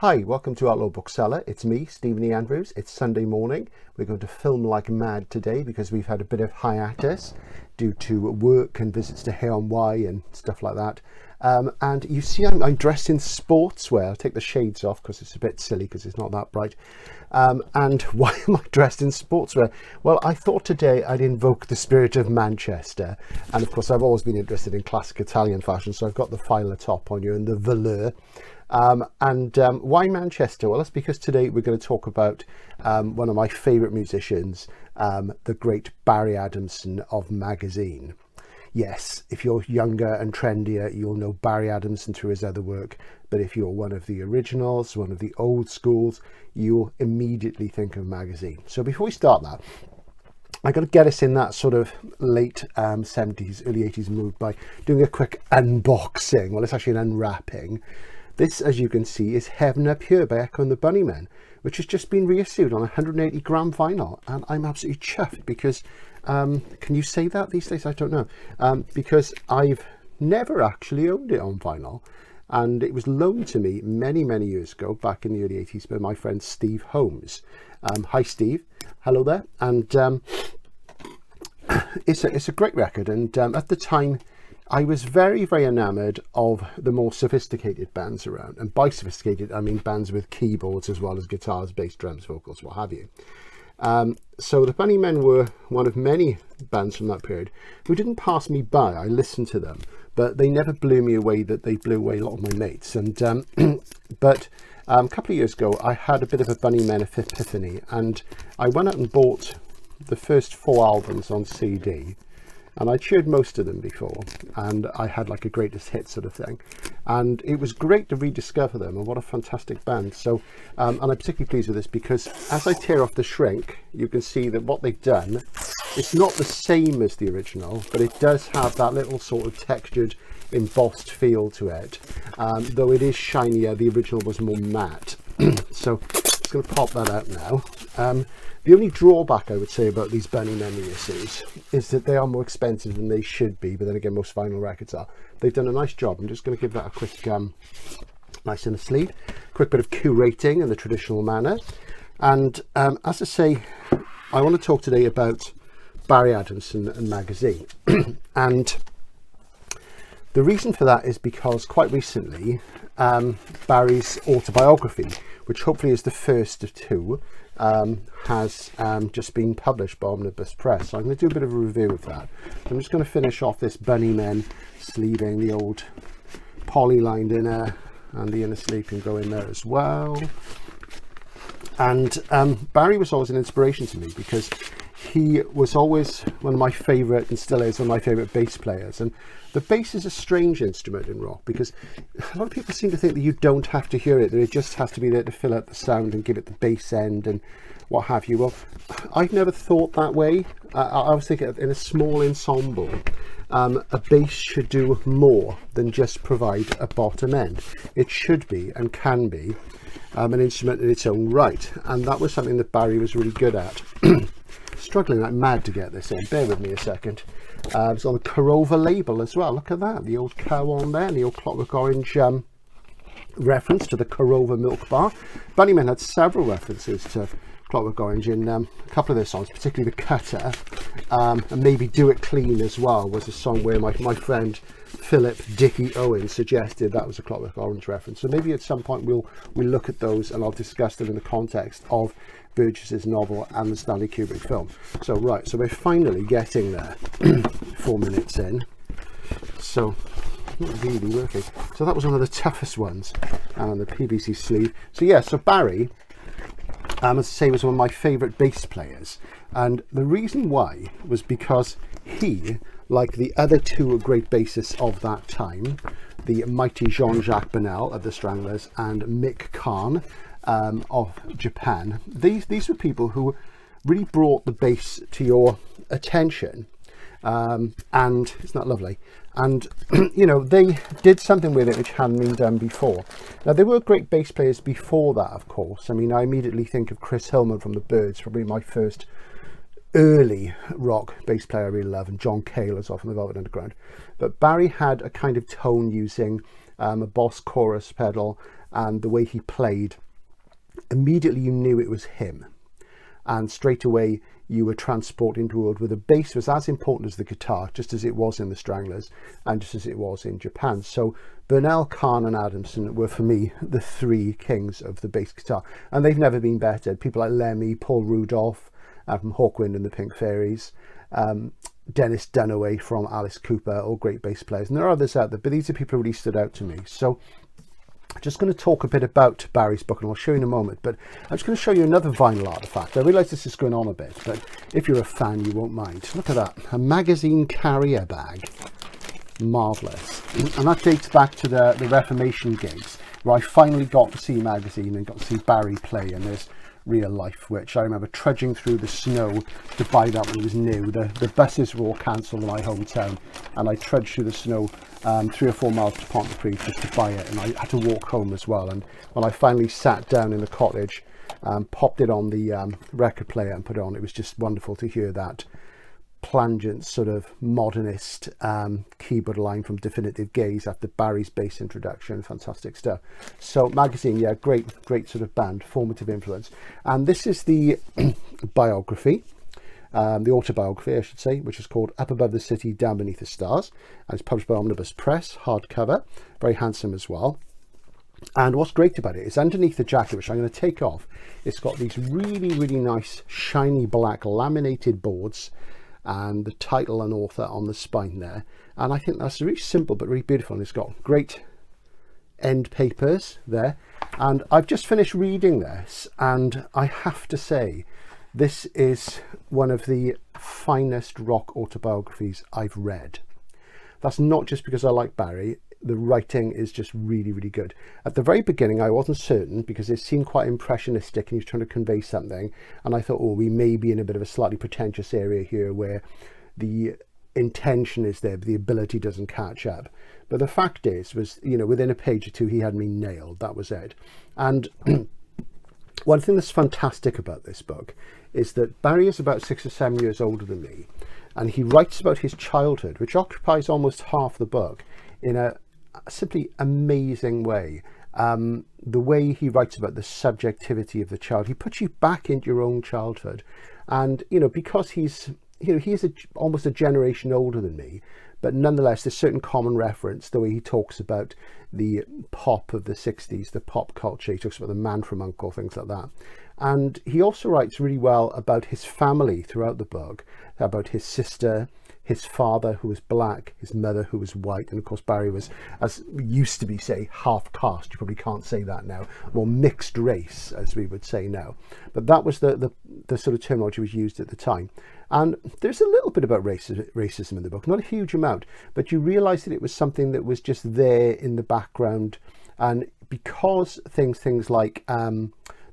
Hi, welcome to Outlaw Bookseller. It's me, Stephen E. Andrews. It's Sunday morning. We're going to film like mad today because we've had a bit of hiatus due to work and visits to Hay-on-Wye and stuff like that. And you see I'm dressed in sportswear. I'll take the shades off because it's a bit silly because it's not that bright. And why am I dressed in sportswear? Well, I thought today I'd invoke the spirit of Manchester. And of course, I've always been interested in classic Italian fashion. So I've got the filer top on you and the velour. Why Manchester? Well, that's because today we're going to talk about one of my favourite musicians, the great Barry Adamson of Magazine. Yes, if you're younger and trendier, you'll know Barry Adamson through his other work. But if you're one of the originals, one of the old schools, you'll immediately think of Magazine. So before we start that, I got to get us in that sort of late 70s, early 80s mood by doing a quick unboxing. Well, it's actually an unwrapping. This, as you can see, is Heaven Up Here by Echo The Bunnymen, which has just been reissued on 180 gram vinyl. And I'm absolutely chuffed because, can you say that these days? I don't know. Because I've never actually owned it on vinyl. And it was loaned to me many, many years ago, back in the early 80s, by my friend Steve Holmes. Hi, Steve. Hello there. And it's a great record. And at the time, I was very, very enamoured of the more sophisticated bands around. And by sophisticated, I mean bands with keyboards as well as guitars, bass, drums, vocals, what have you. So the Bunnymen were one of many bands from that period who didn't pass me by. I listened to them, but they never blew me away that they blew away a lot of my mates. And but a couple of years ago, I had a bit of a Bunnymen epiphany, and I went out and bought the first 4 albums on CD. And I'd heard most of them before, and I had like a greatest hit sort of thing. And it was great to rediscover them, and what a fantastic band. So, and I'm particularly pleased with this because as I tear off the shrink, you can see that what they've done, it's not the same as the original, but it does have that little sort of textured, embossed feel to it. Though it is shinier, the original was more matte. So, I'm just going to pop that out now. The only drawback I would say about these Bunnymen reissues is that they are more expensive than they should be, but then again, most vinyl records are. They've done a nice job. I'm just going to give that a quick, nice in the sleeve, quick bit of curating in the traditional manner. And as I say, I want to talk today about Barry Adamson and Magazine. And the reason for that is because quite recently, Barry's autobiography, which hopefully is the first of two, has just been published by Omnibus Press. So I'm going to do a bit of a review of that. I'm just going to finish off this Bunnymen sleeving, the old poly-lined inner, and the inner sleeve can go in there as well. And Barry was always an inspiration to me because he was always one of my favourite, and still is one of my favourite bass players. And the bass is a strange instrument in rock because a lot of people seem to think that you don't have to hear it, that it just has to be there to fill out the sound and give it the bass end and what have you. Well, I've never thought that way. I was thinking in a small ensemble, a bass should do more than just provide a bottom end. It should be and can be an instrument in its own right. And that was something that Barry was really good at. Struggling like mad to get this in. Bear with me a second. It's on the Corova label as well. Look at that. The old cow on there. And the old Clockwork Orange reference to the Corova milk bar. Bunnymen had several references to Clockwork Orange in a couple of their songs, particularly The Cutter. And maybe Do It Clean as well was a song where my friend Philip Dickie Owen suggested that was a Clockwork Orange reference. So maybe at some point we'll look at those and I'll discuss them in the context of Burgess's novel and the Stanley Kubrick film. So right, so we're finally getting there. 4 minutes in. So not really working. So that was one of the toughest ones. And the PVC sleeve. So yeah, so Barry, as I say, was one of my favourite bass players. And the reason why was because he, like the other two great bassists of that time, the mighty Jean-Jacques Bonnel of the Stranglers and Mick Karn of Japan, these were people who really brought the bass to your attention. And it's not lovely. And, you know, they did something with it which hadn't been done before. Now, there were great bass players before that, of course. I mean, I immediately think of Chris Hillman from the Byrds, probably my first early rock bass player I really love, and John Cale as well from the Velvet Underground. But Barry had a kind of tone using a Boss chorus pedal, and the way he played, immediately you knew it was him. And straight away you were transported into a world where the bass was as important as the guitar, just as it was in the Stranglers and just as it was in Japan. So Burnell, Kahn and Adamson were, for me, the three kings of the bass guitar, and they've never been better. People like Lemmy, Paul Rudolph from Hawkwind and the Pink Fairies, Dennis Dunaway from Alice Cooper, all great bass players, and there are others out there, but these are people who really stood out to me. So I'm just going to talk a bit about Barry's book, and I'll show you in a moment, but I'm just going to show you another vinyl artifact. I realise this is going on a bit, but if you're a fan, you won't mind. Look at that, a magazine carrier bag. Marvellous. And that dates back to the Reformation gigs, where I finally got to see Magazine and got to see Barry play, and there's real life, which I remember trudging through the snow to buy that when it was new. The buses were all cancelled in my hometown, and I trudged through the snow 3 or 4 miles to Pontypridd just to buy it, and I had to walk home as well. And when I finally sat down in the cottage, popped it on the record player and put it on, it was just wonderful to hear that plangent sort of modernist keyboard line from Definitive Gaze after Barry's bass introduction. Fantastic stuff. So Magazine, yeah, great sort of band, formative influence. And this is the biography, the autobiography I should say, which is called Up Above the City, Down Beneath the Stars, and it's published by Omnibus Press, hardcover, very handsome as well. And what's great about it is underneath the jacket, which I'm going to take off, it's got these really nice shiny black laminated boards and the title and author on the spine there, and I think that's really simple but really beautiful, and it's got great end papers there. And I've just finished reading this, and I have to say this is one of the finest rock autobiographies I've read. That's not just because I like Barry. The writing is just really good. At the very beginning I wasn't certain, because it seemed quite impressionistic and he was trying to convey something, and I thought, oh, we may be in a bit of a slightly pretentious area here where the intention is there but the ability doesn't catch up. But the fact was, you know, within a page or two he had me nailed. That was it. And one thing that's fantastic about this book is that Barry is about 6 or 7 years older than me, and he writes about his childhood, which occupies almost half the book, in a simply amazing way. The way he writes about the subjectivity of the child, he puts you back into your own childhood. And, you know, because he's almost a generation older than me, but nonetheless there's certain common reference, the way he talks about the pop of the 60s, the pop culture. He talks about the Man from U.N.C.L.E., things like that. And he also writes really well about his family throughout the book, about his sister, his father who was black, his mother who was white, and of course Barry was, as we used to be say, half caste. You probably can't say that now, or mixed race as we would say now, but that was the sort of terminology was used at the time. And there's a little bit about racism in the book, not a huge amount, but you realise that it was something that was just there in the background. And because things like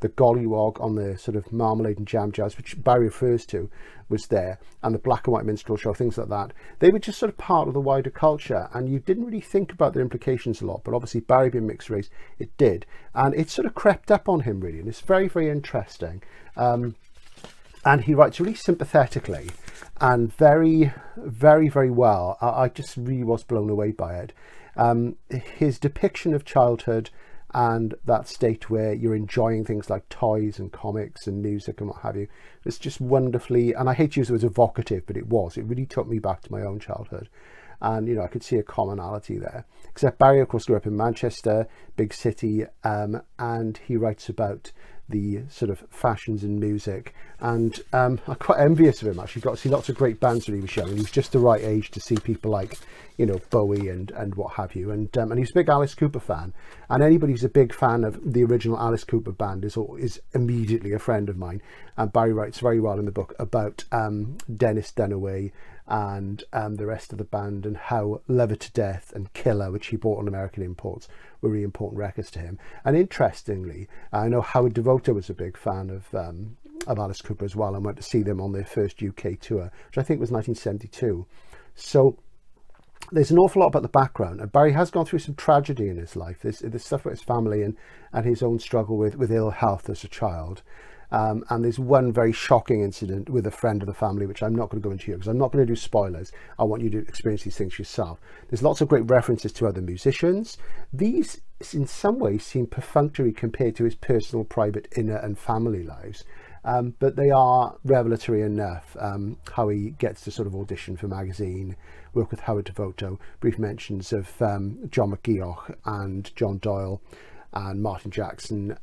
the gollywog on the sort of marmalade and jam jars, which Barry refers to, was there, and the black and white minstrel show, things like that, they were just sort of part of the wider culture, and you didn't really think about their implications a lot. But obviously Barry being mixed race, it did, and it sort of crept up on him really, and it's very interesting. And he writes really sympathetically and very well. I just really was blown away by it. His depiction of childhood and that state where you're enjoying things like toys and comics and music and what have you, it's just wonderfully, and I hate to use the word evocative, but it really took me back to my own childhood. And, you know, I could see a commonality there. Except Barry, of course, grew up in Manchester, big city, and he writes about the sort of fashions in music. And I'm quite envious of him, actually. Got to see lots of great bands when he was young. He was just the right age to see people like, you know, Bowie and what have you. And he was a big Alice Cooper fan. And anybody who's a big fan of the original Alice Cooper band is immediately a friend of mine. And Barry writes very well in the book about Dennis Dunaway and the rest of the band, and how Love Her to Death and Killer, which he bought on American imports, were really important records to him. And interestingly, I know Howard Devoto was a big fan of Alice Cooper as well, and went to see them on their first UK tour, which I think was 1972. So there's an awful lot about the background, and Barry has gone through some tragedy in his life. There's stuff about his family and his own struggle with ill health as a child. And there's one very shocking incident with a friend of the family, which I'm not going to go into here because I'm not going to do spoilers. I want you to experience these things yourself. There's lots of great references to other musicians. These, in some ways, seem perfunctory compared to his personal, private, inner and family lives. But they are revelatory enough. How he gets to sort of audition for Magazine, work with Howard Devoto, brief mentions of John McGeoch and John Doyle and Martin Jackson,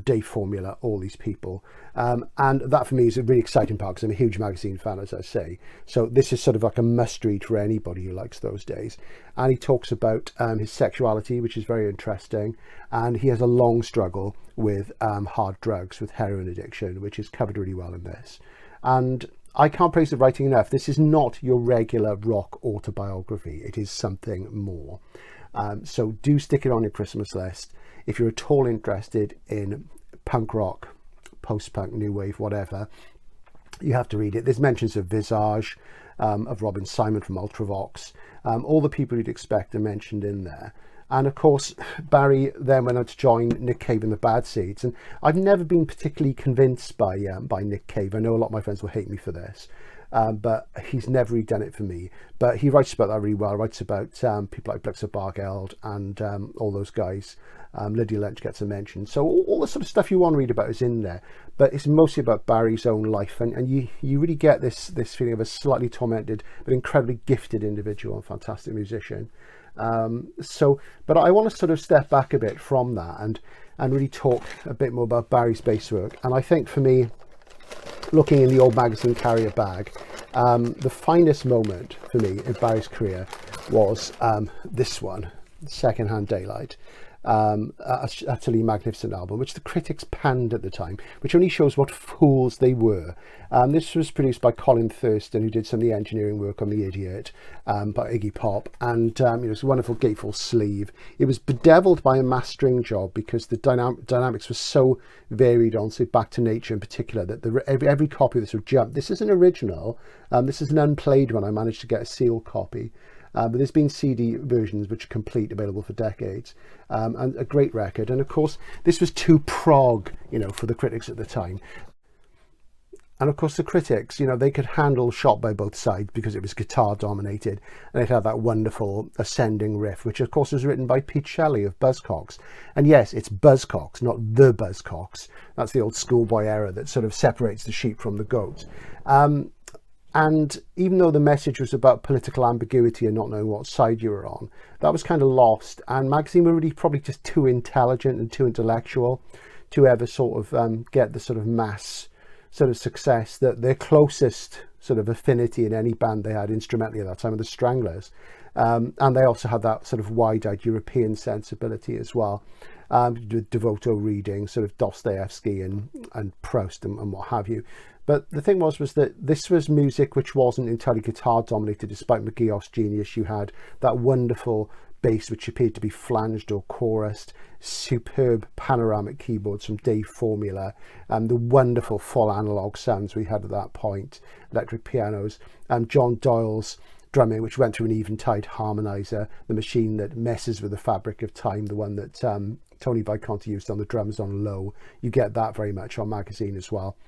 Dave Formula, all these people. And that for me is a really exciting part because I'm a huge Magazine fan, as I say. So this is sort of like a must read for anybody who likes those days. And he talks about his sexuality, which is very interesting. And he has a long struggle with hard drugs, with heroin addiction, which is covered really well in this. And I can't praise the writing enough. This is not your regular rock autobiography. It is something more. So do stick it on your Christmas list. If you're at all interested in punk rock, post-punk, new wave, whatever, you have to read it. There's mentions of Visage, of Robin Simon from Ultravox. All the people you'd expect are mentioned in there. And of course, Barry then went on to join Nick Cave and the Bad Seeds. And I've never been particularly convinced by Nick Cave. I know a lot of my friends will hate me for this. But he's never really done it for me. But he writes about that really well. He writes about people like Blixer Bargeld and all those guys. Lydia Lunch gets a mention. So all the sort of stuff you want to read about is in there. But it's mostly about Barry's own life. And you really get this feeling of a slightly tormented but incredibly gifted individual and fantastic musician. But I want to sort of step back a bit from that and really talk a bit more about Barry's bass work. And I think for me, looking in the old Magazine carrier bag, the finest moment for me in Barry's career was this one, Secondhand Daylight. Utterly magnificent album, which the critics panned at the time, which only shows what fools they were. This was produced by Colin Thurston, who did some of the engineering work on The Idiot, by Iggy Pop, and it was a wonderful gatefold sleeve. It was bedeviled by a mastering job because the dynamics were so varied on, say, Back to Nature in particular, that every copy of this would jump. This is an original. This is an unplayed one. I managed to get a sealed copy. But there's been CD versions which are complete, available for decades, and a great record. And of course, this was too prog, for the critics at the time. And of course, the critics, they could handle Shot by Both Sides because it was guitar dominated, and it had that wonderful ascending riff, which of course was written by Pete Shelley of Buzzcocks. And yes, it's Buzzcocks, not the Buzzcocks. That's the old schoolboy error that sort of separates the sheep from the goat. And even though the message was about political ambiguity and not knowing what side you were on, that was kind of lost. And Magazine were really probably just too intelligent and too intellectual to ever sort of get the sort of mass sort of success that their closest sort of affinity in any band they had instrumentally at that time were the Stranglers. And they also had that sort of wide-eyed European sensibility as well. Devoto reading, sort of Dostoevsky and Proust and what have you. But the thing was that this was music which wasn't entirely guitar dominated, despite McGeoch's genius. You had that wonderful bass which appeared to be flanged or chorused, superb panoramic keyboards from Dave Formula, and the wonderful full analog sounds we had at that point, electric pianos, and John Doyle's drumming, which went through an Eventide harmonizer, the machine that messes with the fabric of time, the one that Tony Visconti used on the drums on Low. You get that very much on Magazine as well.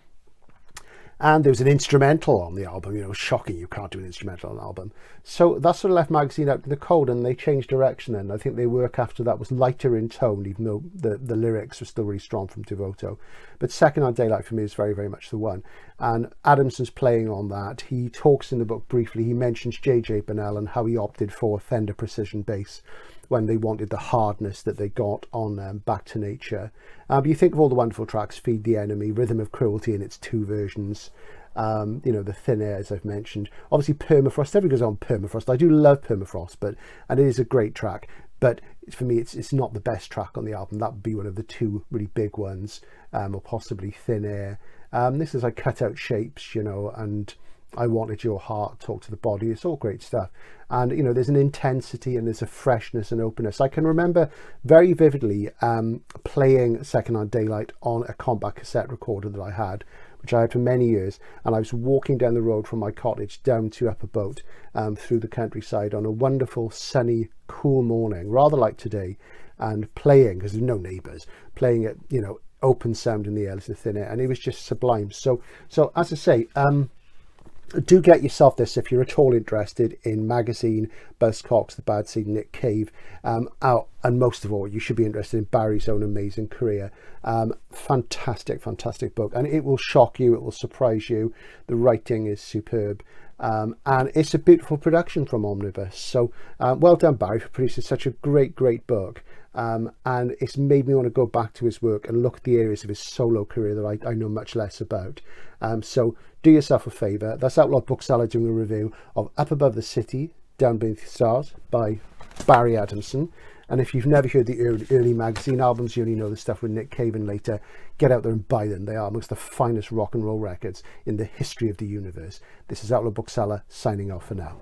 And there was an instrumental on the album, shocking, you can't do an instrumental on an album. So that sort of left Magazine out in the cold, and they changed direction then. I think their work after that was lighter in tone, even though the lyrics were still really strong from Devoto. But Secondhand Daylight for me is very, very much the one. And Adamson's playing on that. He talks in the book briefly, he mentions J.J. Burnell and how he opted for Fender Precision bass when they wanted the hardness that they got on Back to Nature. But you think of all the wonderful tracks, Feed the Enemy, Rhythm of Cruelty in its two versions, the Thin Air, as I've mentioned. Obviously Permafrost, everybody goes on Permafrost. I do love Permafrost, and it is a great track. But for me, it's not the best track on the album. That would be one of the two really big ones, or possibly Thin Air. This is like Cut Out Shapes, and I Wanted Your Heart, Talk to the Body. It's all great stuff. And, there's an intensity and there's a freshness and openness. I can remember very vividly playing Secondhand Daylight on a compact cassette recorder that I had, which I had for many years. And I was walking down the road from my cottage down to Upper Boat through the countryside on a wonderful, sunny, cool morning, rather like today, and playing, because there's no neighbours, playing it, open sound in the air, listen to thin air, and it was just sublime. So as I say, do get yourself this if you're at all interested in Magazine, Buzzcocks, The Bad Seed, Nick Cave, and most of all, you should be interested in Barry's own amazing career. Fantastic book, and it will shock you, it will surprise you. The writing is superb, and it's a beautiful production from Omnibus. So well done, Barry, for producing such a great book. And it's made me want to go back to his work and look at the areas of his solo career that I know much less about. So do yourself a favour. That's Outlaw Bookseller doing a review of Up Above the City, Down Beneath the Stars by Barry Adamson. And if you've never heard the early Magazine albums, you only know the stuff with Nick Cave and later, get out there and buy them. They are amongst the finest rock and roll records in the history of the universe. This is Outlaw Bookseller signing off for now.